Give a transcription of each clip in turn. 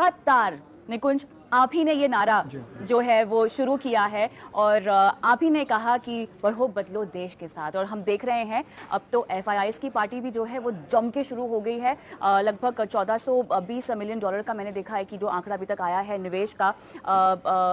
लगातार निकुंज आप ही ने ये नारा जो है वो शुरू किया है और आप ही ने कहा कि बढ़ो बदलो देश के साथ, और हम देख रहे हैं अब तो FIIs की पार्टी भी जो है वो जम के शुरू हो गई है। लगभग 1420 मिलियन डॉलर का मैंने देखा है कि जो आंकड़ा अभी तक आया है निवेश का,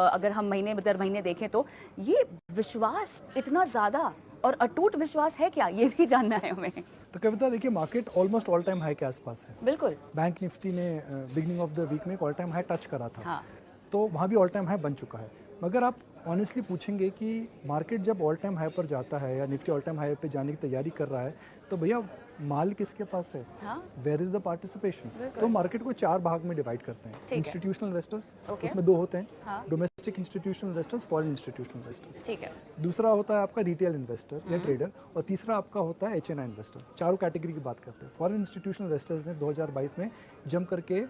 अगर हम महीने दर महीने देखें तो ये विश्वास इतना ज़्यादा और अटूट विश्वास है क्या, ये भी जानना है हमें। तो कविता देखिए, market almost all time high के आसपास है। बिल्कुल। बैंक निफ्टी ने बिगनिंग ऑफ द वीक में एक ऑल टाइम हाई टच करा था। हाँ। तो वहाँ भी ऑल टाइम हाई बन चुका है। मगर आप ऑनेस्टली पूछेंगे कि मार्केट जब ऑल टाइम हाई पर जाता है या निफ्टी ऑल टाइम हाई पे जाने की तैयारी कर रहा है तो भैया माल किसके पास है? Where is the participation? तो मार्केट को 4 भाग में डिवाइड करते हैं। इंस्टीट्यूशनल इन्वेस्टर्स, उसमें 2 होते हैं, domestic institutional investors, foreign institutional investors. ठीक है। दूसरा होता है आपका रिटेल इन्वेस्टर या ट्रेडर, और तीसरा आपका होता है HNI इन्वेस्टर। चारों कैटेगरी की बात करते हैं। फॉरेन इंस्टीट्यूशनल इन्वेस्टर्स ने 2022 में जम करके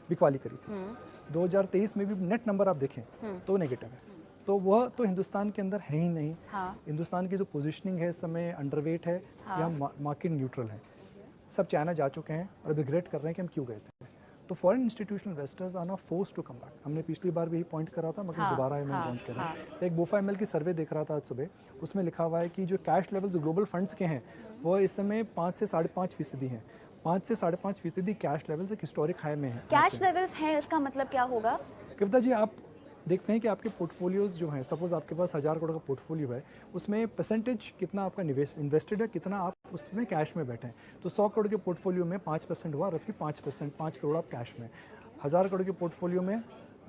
बिकवाली करी थी। 2023 में भी नेट नंबर आप देखें तो नेगेटिव है। तो वह तो हिंदुस्तान के अंदर है ही नहीं। हिंदुस्तान की जो पोजीशनिंग है इस समय अंडरवेट है या मार्केट न्यूट्रल है। सब चाइना जा चुके हैं और अब रिग्रेट कर रहे हैं कि हम क्यों गए थे। तो foreign institutional investors are not force to come back. हमने पिछली बार भी यही पॉइंट करा था, मगर दोबारा मैं पॉइंट कर रहा हूँ। एक BofA की सर्वे देख रहा था आज सुबह, उसमें लिखा हुआ है कि जो कैश लेवल्स ग्लोबल फंड्स के हैं वो इस समय 5 से 5.5% हैं। 5 से 5.5% कैश लेवल्स एक हिस्टोरिक हाई में है। कैश लेवल्स हैं, इसका मतलब क्या होगा? कविता जी, आप देखते हैं कि आपके पोर्टफोलियोज जो हैं, सपोज आपके पास 1000 करोड़ का पोर्टफोलियो है, उसमें परसेंटेज कितना आपका निवेश इन्वेस्टेड है, कितना आप उसमें कैश में बैठे हैं। तो 100 करोड़ के पोर्टफोलियो में 5% हुआ, रफली 5%, 5 करोड़ आप कैश में। 1000 करोड़ के पोर्टफोलियो में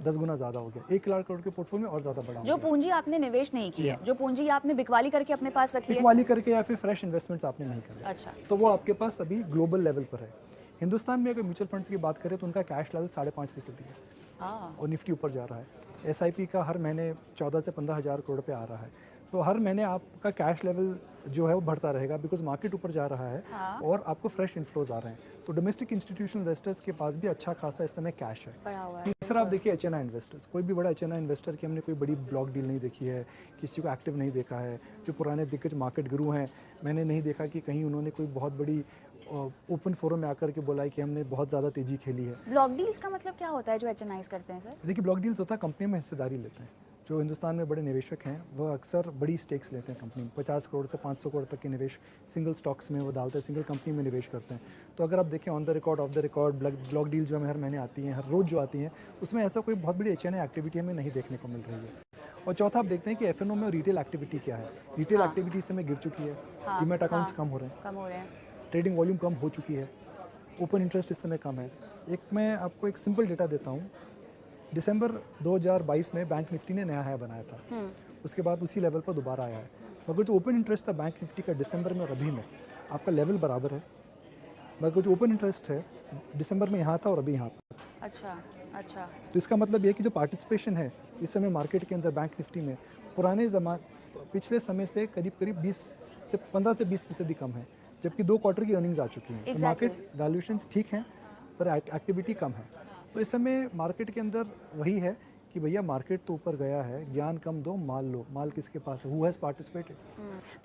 10 गुना ज़्यादा हो गया। 1 लाख करोड़ के पोर्टफोलियो में और ज़्यादा बढ़ा। जो पूंजी आपने निवेश नहीं की है, जो पूंजी आपने बिकवाली करके अपने पास रखी है, बिकवाली करके या फिर फ्रेश इन्वेस्टमेंट्स आपने नहीं करा, अच्छा, तो वो आपके पास अभी ग्लोबल लेवल पर है। हिंदुस्तान में अगर म्यूचुअल फंड्स की बात करें तो उनका कैश लेवल 5.5% है और निफ्टी ऊपर जा रहा है। SIP का हर महीने 14 से 15 हज़ार करोड़ पे आ रहा है। तो हर महीने आपका कैश लेवल जो है वो बढ़ता रहेगा, बिकॉज मार्केट ऊपर जा रहा है और आपको फ्रेश इनफ्लोज आ रहे हैं। तो डोमेस्टिक इंस्टीट्यूशनल इन्वेस्टर्स के पास भी अच्छा खासा इस समय कैश है। तीसरा आप देखिए HNI इन्वेस्टर्स। कोई भी बड़ा HNI इन्वेस्टर की हमने कोई बड़ी ब्लॉक डील नहीं देखी है, किसी को एक्टिव नहीं देखा है। जो पुराने दिग्गज मार्केट गुरु हैं, मैंने नहीं देखा कि कहीं उन्होंने कोई बहुत बड़ी ओपन फोरम में आकर के बोला है कि हमने बहुत ज़्यादा तेजी खेली है। ब्लॉक डील्स का मतलब क्या होता है जो HNIs करते हैं सर? देखिए, ब्लॉक डील्स होता है कंपनी में हिस्सेदारी लेते हैं। जो हिंदुस्तान में बड़े निवेशक हैं वह अक्सर बड़ी स्टेक्स लेते हैं कंपनी में। 50 करोड़ से 500 करोड़ तक के निवेश सिंगल स्टॉक्स में वो डालते हैं, सिंगल कंपनी में निवेश करते हैं। तो अगर आप देखें on the record, of the record block deal जो हमें हर महीने आती हैं, हर रोज़ जो आती हैं, उसमें ऐसा कोई बहुत बड़ी HNI एक्टिविटी हमें नहीं देखने को मिल रही है। और चौथा आप देखते हैं कि FNO में रिटेल एक्टिविटी क्या है। रिटेल एक्टिविटी इस समय गिर चुकी है, डीमैट अकाउंट्स कम हो रहे हैं, ट्रेडिंग वॉल्यूम कम हो चुकी है, ओपन इंटरेस्ट इस समय कम है। एक मैं आपको एक सिंपल डेटा देता हूँ। दिसंबर 2022 में बैंक निफ्टी ने नया हाई बनाया था, उसके बाद उसी लेवल पर दोबारा आया है। मगर जो ओपन इंटरेस्ट था बैंक निफ्टी का दिसंबर में और अभी में, आपका लेवल बराबर है। मगर जो ओपन इंटरेस्ट है दिसंबर में यहाँ था और अभी यहाँ पर। अच्छा। तो इसका मतलब ये है कि जो पार्टिसिपेशन है इस समय मार्केट के अंदर बैंक निफ्टी में पिछले समय से करीब 15 से 20% कम है, जबकि 2 क्वार्टर की अर्निंग्स आ चुकी हैं। तो मार्केट वैल्यूएशंस ठीक हैं पर एक्टिविटी कम है। तो इस समय मार्केट के अंदर वही है कि भैया मार्केट तो ऊपर गया है, ज्ञान कम दो, माल लो। माल किसके पास है? Who has participated?